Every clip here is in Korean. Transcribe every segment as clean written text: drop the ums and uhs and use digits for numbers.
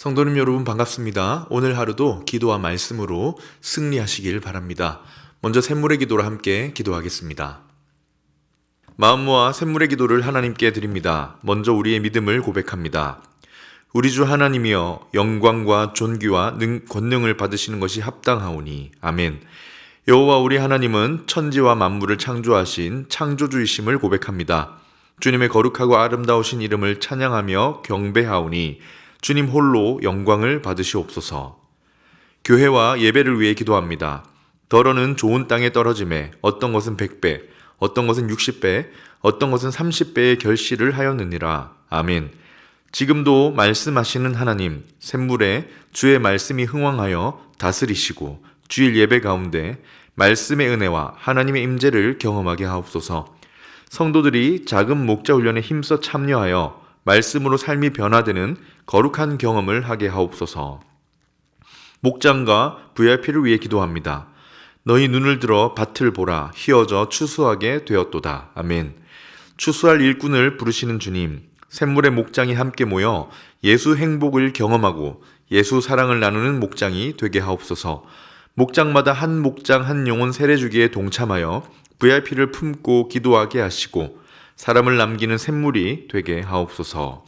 성도님 여러분 반갑습니다. 오늘 하루도 기도와 말씀으로 승리하시길 바랍니다. 먼저 샘물의 기도로 함께 기도하겠습니다. 마음 모아 샘물의 기도를 하나님께 드립니다. 먼저 우리의 믿음을 고백합니다. 우리 주 하나님이여 영광과 존귀와 권능을 받으시는 것이 합당하오니 아멘. 여호와 우리 하나님은 천지와 만물을 창조하신 창조주이심을 고백합니다. 주님의 거룩하고 아름다우신 이름을 찬양하며 경배하오니 주님 홀로 영광을 받으시옵소서. 교회와 예배를 위해 기도합니다. 더러는 좋은 땅에 떨어짐에 어떤 것은 100배, 어떤 것은 60배, 어떤 것은 30배의 결실을 하였느니라. 아멘. 지금도 말씀하시는 하나님, 샘물에 주의 말씀이 흥왕하여 다스리시고 주일 예배 가운데 말씀의 은혜와 하나님의 임재를 경험하게 하옵소서. 성도들이 작은 목자 훈련에 힘써 참여하여 말씀으로 삶이 변화되는 거룩한 경험을 하게 하옵소서. 목장과 VIP를 위해 기도합니다. 너희 눈을 들어 밭을 보라. 희어져 추수하게 되었도다. 아멘. 추수할 일꾼을 부르시는 주님, 샘물의 목장이 함께 모여 예수 행복을 경험하고 예수 사랑을 나누는 목장이 되게 하옵소서. 목장마다 한 목장 한 영혼 세례주기에 동참하여 VIP를 품고 기도하게 하시고 사람을 남기는 샘물이 되게 하옵소서.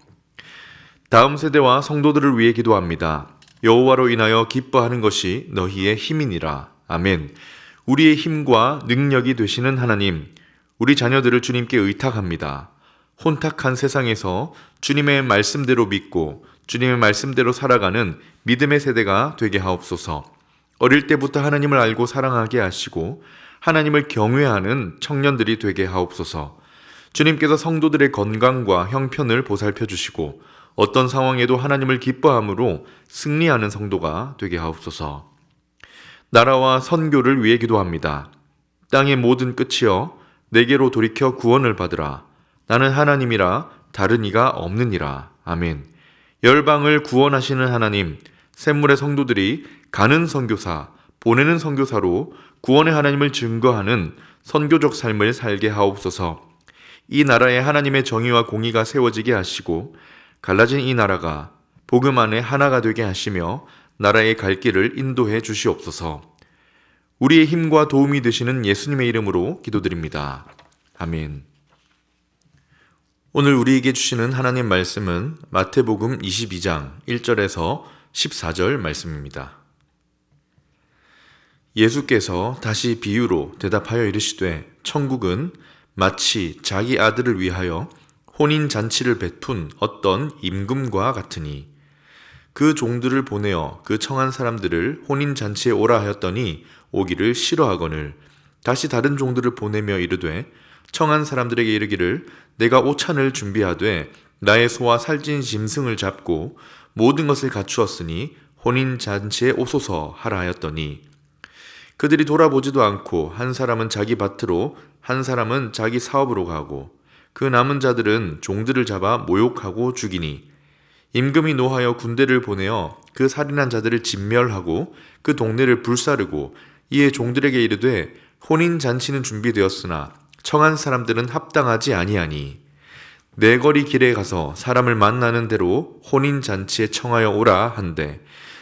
다음 세대와 성도들을 위해 기도합니다. 여호와로 인하여 기뻐하는 것이 너희의 힘이니라. 아멘. 우리의 힘과 능력이 되시는 하나님, 우리 자녀들을 주님께 의탁합니다. 혼탁한 세상에서 주님의 말씀대로 믿고 주님의 말씀대로 살아가는 믿음의 세대가 되게 하옵소서. 어릴 때부터 하나님을 알고 사랑하게 하시고 하나님을 경외하는 청년들이 되게 하옵소서. 주님께서 성도들의 건강과 형편을 보살펴 주시고 어떤 상황에도 하나님을 기뻐함으로 승리하는 성도가 되게 하옵소서. 나라와 선교를 위해 기도합니다. 땅의 모든 끝이여 내게로 돌이켜 구원을 받으라. 나는 하나님이라 다른 이가 없느니라. 아멘. 열방을 구원하시는 하나님, 샘물의 성도들이 가는 선교사, 보내는 선교사로 구원의 하나님을 증거하는 선교적 삶을 살게 하옵소서. 이 나라에 하나님의 정의와 공의가 세워지게 하시고 갈라진 이 나라가 복음 안에 하나가 되게 하시며 나라의 갈 길을 인도해 주시옵소서. 우리의 힘과 도움이 되시는 예수님의 이름으로 기도드립니다. 아멘. 오늘 우리에게 주시는 하나님 말씀은 마태복음 22장 1절에서 14절 말씀입니다. 예수께서 다시 비유로 대답하여 이르시되 천국은 마치 자기 아들을 위하여 혼인잔치를 베푼 어떤 임금과 같으니 그 종들을 보내어 그 청한 사람들을 혼인잔치에 오라 하였더니 오기를 싫어하거늘 다시 다른 종들을 보내며 이르되 청한 사람들에게 이르기를 내가 오찬을 준비하되 나의 소와 살찐 짐승을 잡고 모든 것을 갖추었으니 혼인잔치에 오소서 하라 하였더니 그들이 돌아보지도 않고 한 사람은 자기 밭으로 한 사람은 자기 사업으로 가고 그 남은 자들은 종들을 잡아 모욕하고 죽이니 임금이 노하여 군대를 보내어 그 살인한 자들을 진멸하고 그 동네를 불사르고 이에 종들에게 이르되 혼인잔치는 준비되었으나 청한 사람들은 합당하지 아니하니 내 거리 길에 가서 사람을 만나는 대로 혼인잔치에 청하여 오라 한대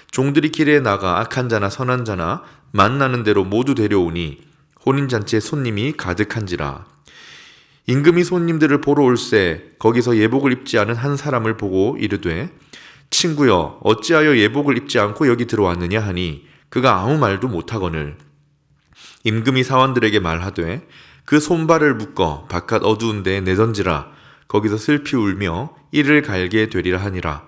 종들이 길에 나가 악한 자나 선한 자나 만나는 대로 모두 데려오니 혼인잔치에 손님이 가득한지라. 임금이 손님들을 보러 올새 거기서 예복을 입지 않은 한 사람을 보고 이르되 친구여 어찌하여 예복을 입지 않고 여기 들어왔느냐 하니 그가 아무 말도 못하거늘 임금이 사원들에게 말하되 그 손발을 묶어 바깥 어두운 데에 내던지라. 거기서 슬피 울며 이를 갈게 되리라 하니라.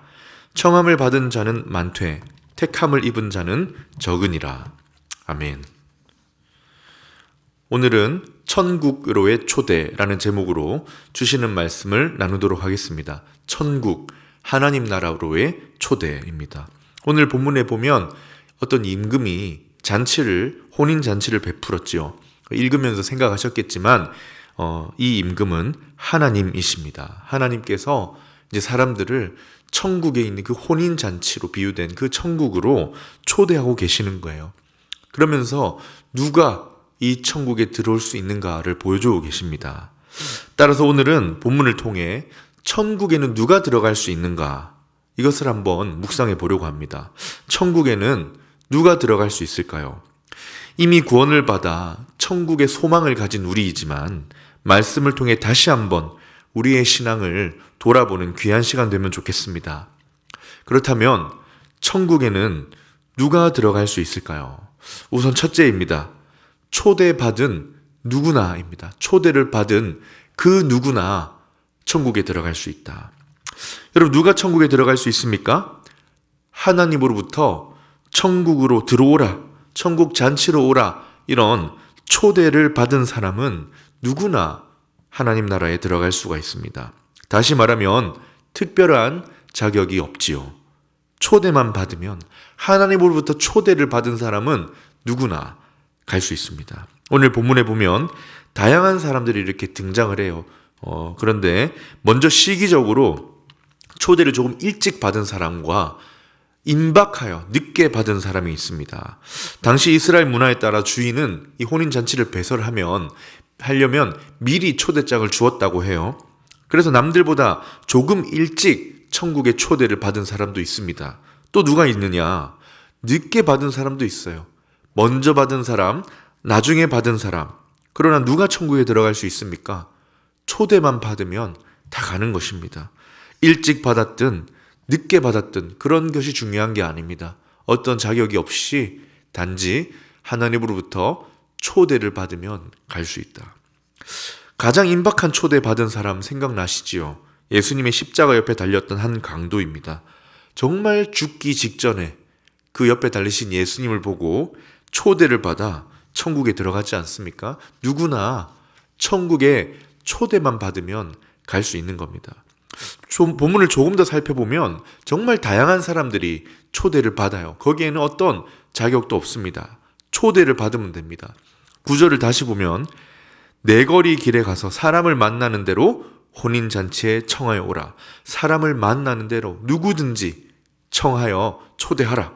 청함을 받은 자는 많되 택함을 입은 자는 적으니라. 아멘. 오늘은 천국으로의 초대라는 제목으로 주시는 말씀을 나누도록 하겠습니다. 천국, 하나님 나라로의 초대입니다. 오늘 본문에 보면 어떤 임금이 혼인잔치를 베풀었지요. 읽으면서 생각하셨겠지만 이 임금은 하나님이십니다. 하나님께서 이제 사람들을 천국에 있는 그 혼인잔치로 비유된 그 천국으로 초대하고 계시는 거예요. 그러면서 누가 이 천국에 들어올 수 있는가를 보여주고 계십니다. 따라서 오늘은 본문을 통해 천국에는 누가 들어갈 수 있는가? 이것을 한번 묵상해 보려고 합니다. 천국에는 누가 들어갈 수 있을까요? 이미 구원을 받아 천국의 소망을 가진 우리이지만 말씀을 통해 다시 한번 우리의 신앙을 돌아보는 귀한 시간 되면 좋겠습니다. 그렇다면 천국에는 누가 들어갈 수 있을까요? 우선 첫째입니다. 초대받은 누구나입니다. 초대를 받은 그 누구나 천국에 들어갈 수 있다. 여러분, 누가 천국에 들어갈 수 있습니까? 하나님으로부터 천국으로 들어오라, 천국 잔치로 오라, 이런 초대를 받은 사람은 누구나 하나님 나라에 들어갈 수가 있습니다. 다시 말하면 특별한 자격이 없지요. 초대만 받으면, 하나님으로부터 초대를 받은 사람은 누구나 갈 수 있습니다. 오늘 본문에 보면 다양한 사람들이 이렇게 등장을 해요. 그런데 먼저 시기적으로 초대를 조금 일찍 받은 사람과 임박하여 늦게 받은 사람이 있습니다. 당시 이스라엘 문화에 따라 주인은 이 혼인잔치를 하려면 미리 초대장을 주었다고 해요. 그래서 남들보다 조금 일찍 천국의 초대를 받은 사람도 있습니다. 또 누가 있느냐? 늦게 받은 사람도 있어요. 먼저 받은 사람, 나중에 받은 사람. 그러나 누가 천국에 들어갈 수 있습니까? 초대만 받으면 다 가는 것입니다. 일찍 받았든 늦게 받았든 그런 것이 중요한 게 아닙니다. 어떤 자격이 없이 단지 하나님으로부터 초대를 받으면 갈 수 있다. 가장 임박한 초대 받은 사람 생각나시지요? 예수님의 십자가 옆에 달렸던 한 강도입니다. 정말 죽기 직전에 그 옆에 달리신 예수님을 보고 초대를 받아 천국에 들어가지 않습니까? 누구나 천국에 초대만 받으면 갈 수 있는 겁니다. 본문을 조금 더 살펴보면 정말 다양한 사람들이 초대를 받아요. 거기에는 어떤 자격도 없습니다. 초대를 받으면 됩니다. 9절을 다시 보면 내거리 길에 가서 사람을 만나는 대로 혼인잔치에 청하여 오라. 사람을 만나는 대로 누구든지 청하여 초대하라.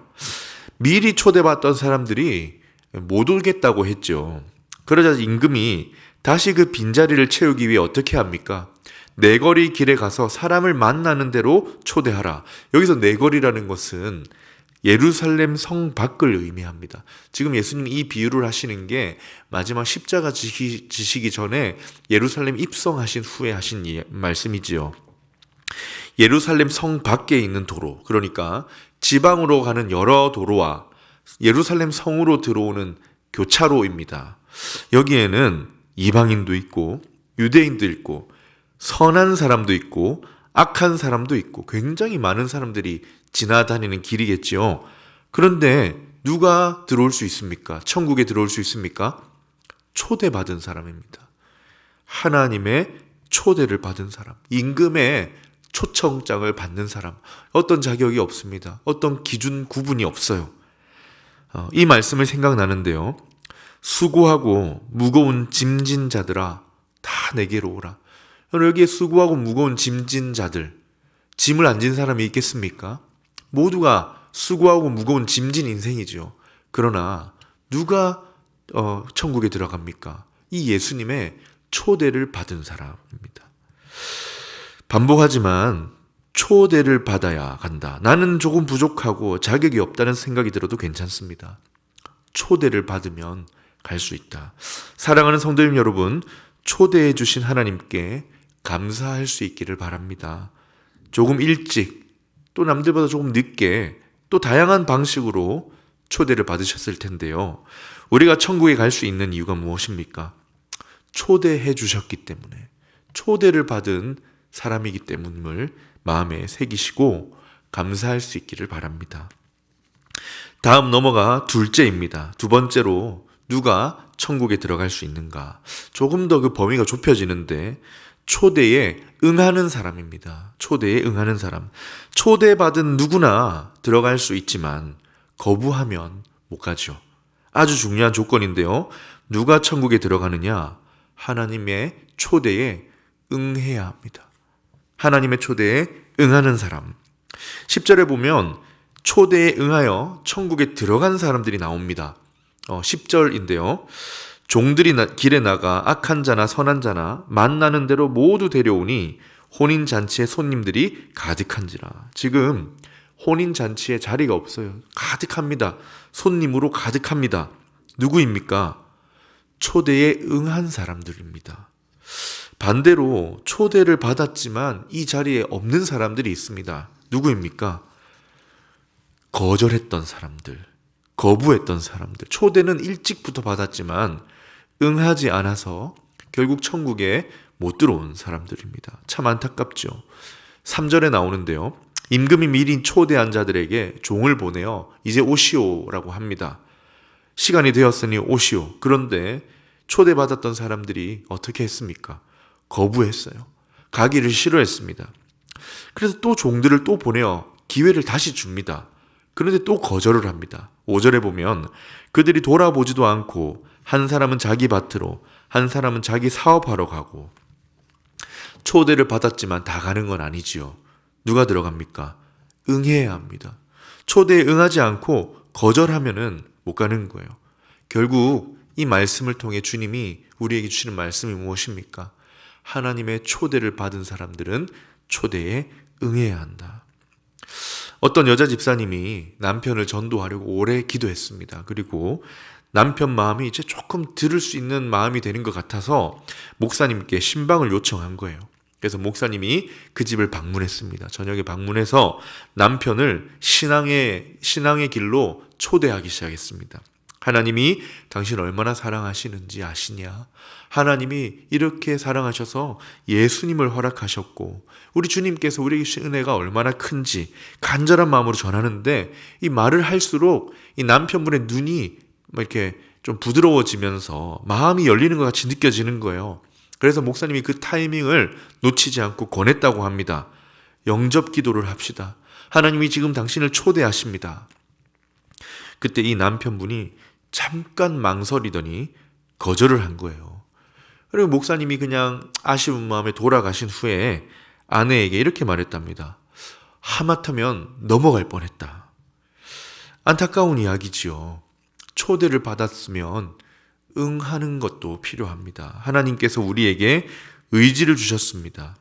미리 초대받던 사람들이 못 오겠다고 했죠. 그러자 임금이 다시 그 빈자리를 채우기 위해 어떻게 합니까? 내거리 길에 가서 사람을 만나는 대로 초대하라. 여기서 내거리라는 것은 예루살렘 성 밖을 의미합니다. 지금 예수님이 이 비유를 하시는 게 마지막 십자가 지시기 전에 예루살렘 입성하신 후에 하신 말씀이지요. 예루살렘 성 밖에 있는 도로, 그러니까 지방으로 가는 여러 도로와 예루살렘 성으로 들어오는 교차로입니다. 여기에는 이방인도 있고 유대인도 있고 선한 사람도 있고 악한 사람도 있고 굉장히 많은 사람들이 지나다니는 길이겠지요. 그런데 누가 들어올 수 있습니까? 천국에 들어올 수 있습니까? 초대받은 사람입니다. 하나님의 초대를 받은 사람, 임금의 초청장을 받는 사람. 어떤 자격이 없습니다. 어떤 기준 구분이 없어요. 이 말씀을 생각나는데요. 수고하고 무거운 짐진 자들아 다 내게로 오라. 여기에 수고하고 무거운 짐진 자들, 짐을 안 진 사람이 있겠습니까? 모두가 수고하고 무거운 짐진 인생이죠. 그러나 누가 천국에 들어갑니까? 이 예수님의 초대를 받은 사람입니다. 반복하지만 초대를 받아야 간다. 나는 조금 부족하고 자격이 없다는 생각이 들어도 괜찮습니다. 초대를 받으면 갈 수 있다. 사랑하는 성도님 여러분, 초대해 주신 하나님께 감사할 수 있기를 바랍니다. 조금 일찍, 또 남들보다 조금 늦게, 또 다양한 방식으로 초대를 받으셨을 텐데요. 우리가 천국에 갈 수 있는 이유가 무엇입니까? 초대해 주셨기 때문에, 초대를 받은 사람이기 때문을 마음에 새기시고 감사할 수 있기를 바랍니다. 다음 넘어가 둘째입니다. 두 번째로 누가 천국에 들어갈 수 있는가? 조금 더 그 범위가 좁혀지는데 초대에 응하는 사람입니다. 초대에 응하는 사람. 초대받은 누구나 들어갈 수 있지만 거부하면 못 가죠. 아주 중요한 조건인데요. 누가 천국에 들어가느냐? 하나님의 초대에 응해야 합니다. 하나님의 초대에 응하는 사람. 10절에 보면 초대에 응하여 천국에 들어간 사람들이 나옵니다. 10절인데요. 종들이 길에 나가 악한 자나 선한 자나 만나는 대로 모두 데려오니 혼인잔치에 손님들이 가득한지라. 지금 혼인잔치에 자리가 없어요. 가득합니다. 손님으로 가득합니다. 누구입니까? 초대에 응한 사람들입니다. 반대로 초대를 받았지만 이 자리에 없는 사람들이 있습니다. 누구입니까? 거절했던 사람들, 거부했던 사람들. 초대는 일찍부터 받았지만 응하지 않아서 결국 천국에 못 들어온 사람들입니다. 참 안타깝죠. 3절에 나오는데요. 임금이 미리 초대한 자들에게 종을 보내어 이제 오시오라고 합니다. 시간이 되었으니 오시오. 그런데 초대받았던 사람들이 어떻게 했습니까? 거부했어요. 가기를 싫어했습니다. 그래서 또 종들을 또 보내어 기회를 다시 줍니다. 그런데 또 거절을 합니다. 5절에 보면 그들이 돌아보지도 않고 한 사람은 자기 밭으로 한 사람은 자기 사업하러 가고. 초대를 받았지만 다 가는 건 아니지요. 누가 들어갑니까? 응해야 합니다. 초대에 응하지 않고 거절하면은 못 가는 거예요. 결국 이 말씀을 통해 주님이 우리에게 주시는 말씀이 무엇입니까? 하나님의 초대를 받은 사람들은 초대에 응해야 한다. 어떤 여자 집사님이 남편을 전도하려고 오래 기도했습니다. 그리고 남편 마음이 이제 조금 들을 수 있는 마음이 되는 것 같아서 목사님께 신방을 요청한 거예요. 그래서 목사님이 그 집을 방문했습니다. 저녁에 방문해서 남편을 신앙의 길로 초대하기 시작했습니다. 하나님이 당신을 얼마나 사랑하시는지 아시냐? 하나님이 이렇게 사랑하셔서 예수님을 허락하셨고 우리 주님께서 우리에게 주신 은혜가 얼마나 큰지 간절한 마음으로 전하는데 이 말을 할수록 이 남편분의 눈이 이렇게 좀 부드러워지면서 마음이 열리는 것 같이 느껴지는 거예요. 그래서 목사님이 그 타이밍을 놓치지 않고 권했다고 합니다. 영접 기도를 합시다. 하나님이 지금 당신을 초대하십니다. 그때 이 남편분이 잠깐 망설이더니 거절을 한 거예요. 그리고 목사님이 그냥 아쉬운 마음에 돌아가신 후에 아내에게 이렇게 말했답니다. 하마터면 넘어갈 뻔했다. 안타까운 이야기지요. 초대를 받았으면 응하는 것도 필요합니다. 하나님께서 우리에게 의지를 주셨습니다.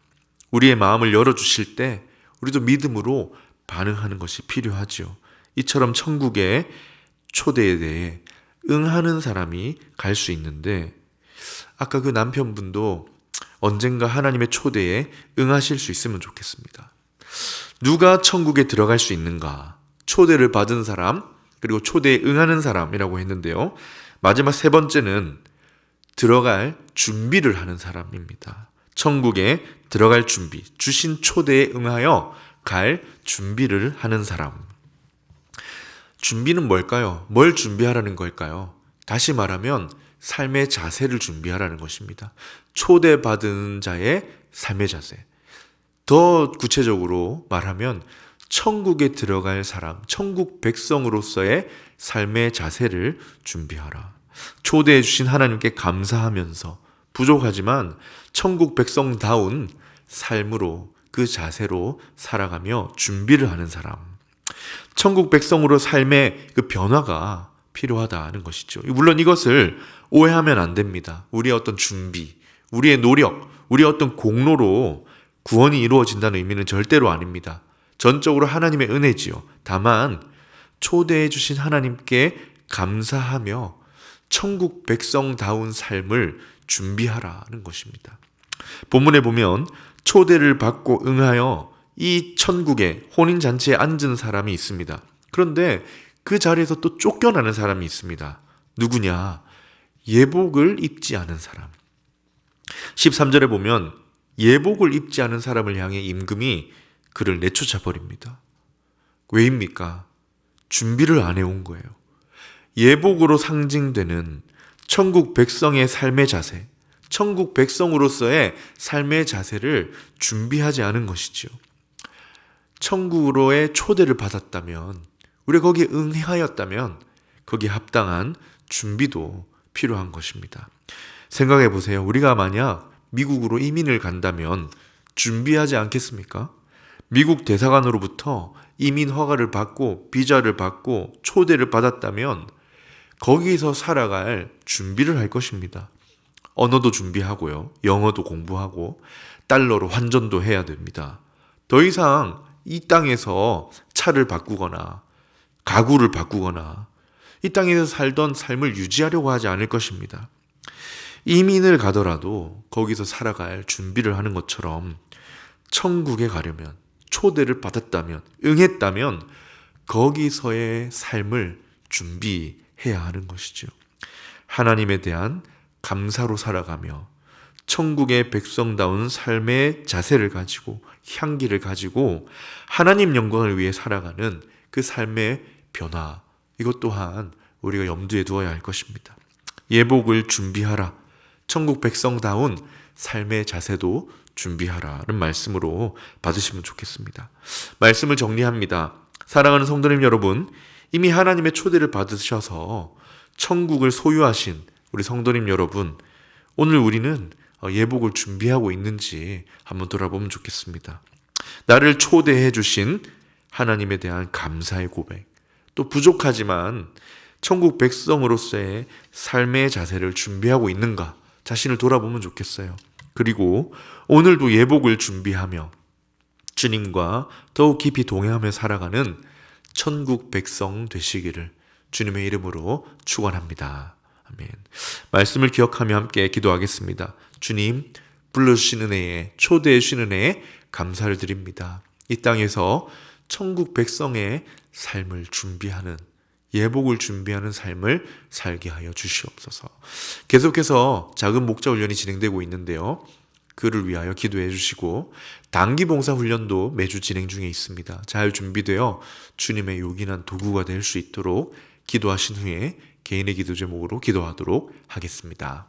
우리의 마음을 열어주실 때 우리도 믿음으로 반응하는 것이 필요하죠. 이처럼 천국의 초대에 대해 응하는 사람이 갈 수 있는데 아까 그 남편분도 언젠가 하나님의 초대에 응하실 수 있으면 좋겠습니다. 누가 천국에 들어갈 수 있는가? 초대를 받은 사람, 그리고 초대에 응하는 사람이라고 했는데요. 마지막 세 번째는 들어갈 준비를 하는 사람입니다. 천국에 들어갈 준비, 주신 초대에 응하여 갈 준비를 하는 사람. 준비는 뭘까요? 뭘 준비하라는 걸까요? 다시 말하면 삶의 자세를 준비하라는 것입니다. 초대받은 자의 삶의 자세. 더 구체적으로 말하면 천국에 들어갈 사람, 천국 백성으로서의 삶의 자세를 준비하라. 초대해 주신 하나님께 감사하면서 부족하지만 천국 백성다운 삶으로 그 자세로 살아가며 준비를 하는 사람. 천국 백성으로 삶의 그 변화가 필요하다는 것이죠. 물론 이것을 오해하면 안 됩니다. 우리의 어떤 준비, 우리의 노력, 우리의 어떤 공로로 구원이 이루어진다는 의미는 절대로 아닙니다. 전적으로 하나님의 은혜지요. 다만 초대해 주신 하나님께 감사하며 천국 백성다운 삶을 준비하라는 것입니다. 본문에 보면 초대를 받고 응하여 이 천국의 혼인잔치에 앉은 사람이 있습니다. 그런데 그 자리에서 또 쫓겨나는 사람이 있습니다. 누구냐? 예복을 입지 않은 사람. 13절에 보면 예복을 입지 않은 사람을 향해 임금이 그를 내쫓아 버립니다. 왜입니까? 준비를 안 해온 거예요. 예복으로 상징되는 천국 백성의 삶의 자세, 천국 백성으로서의 삶의 자세를 준비하지 않은 것이죠. 천국으로의 초대를 받았다면, 우리가 거기에 응하였다면 거기에 합당한 준비도 필요한 것입니다. 생각해 보세요. 우리가 만약 미국으로 이민을 간다면 준비하지 않겠습니까? 미국 대사관으로부터 이민 허가를 받고 비자를 받고 초대를 받았다면 거기서 살아갈 준비를 할 것입니다. 언어도 준비하고요. 영어도 공부하고 달러로 환전도 해야 됩니다. 더 이상 이 땅에서 차를 바꾸거나 가구를 바꾸거나 이 땅에서 살던 삶을 유지하려고 하지 않을 것입니다. 이민을 가더라도 거기서 살아갈 준비를 하는 것처럼 천국에 가려면, 초대를 받았다면, 응했다면 거기서의 삶을 준비해야 하는 것이죠. 하나님에 대한 감사로 살아가며 천국의 백성다운 삶의 자세를 가지고 향기를 가지고 하나님 영광을 위해 살아가는 그 삶의 변화, 이것 또한 우리가 염두에 두어야 할 것입니다. 예복을 준비하라. 천국 백성다운 삶의 자세도 준비하라는 말씀으로 받으시면 좋겠습니다. 말씀을 정리합니다. 사랑하는 성도님 여러분, 이미 하나님의 초대를 받으셔서 천국을 소유하신 우리 성도님 여러분, 오늘 우리는 예복을 준비하고 있는지 한번 돌아보면 좋겠습니다. 나를 초대해 주신 하나님에 대한 감사의 고백, 또 부족하지만 천국 백성으로서의 삶의 자세를 준비하고 있는가 자신을 돌아보면 좋겠어요. 그리고 오늘도 예복을 준비하며 주님과 더욱 깊이 동행하며 살아가는 천국 백성 되시기를 주님의 이름으로 축원합니다. 아멘. 말씀을 기억하며 함께 기도하겠습니다. 주님, 불러주시는 애에, 초대해 주시는 애에 감사를 드립니다. 이 땅에서 천국 백성의 삶을 준비하는, 예복을 준비하는 삶을 살게 하여 주시옵소서. 계속해서 작은 목자 훈련이 진행되고 있는데요. 그를 위하여 기도해 주시고 단기 봉사 훈련도 매주 진행 중에 있습니다. 잘 준비되어 주님의 요긴한 도구가 될 수 있도록 기도하신 후에 개인의 기도 제목으로 기도하도록 하겠습니다.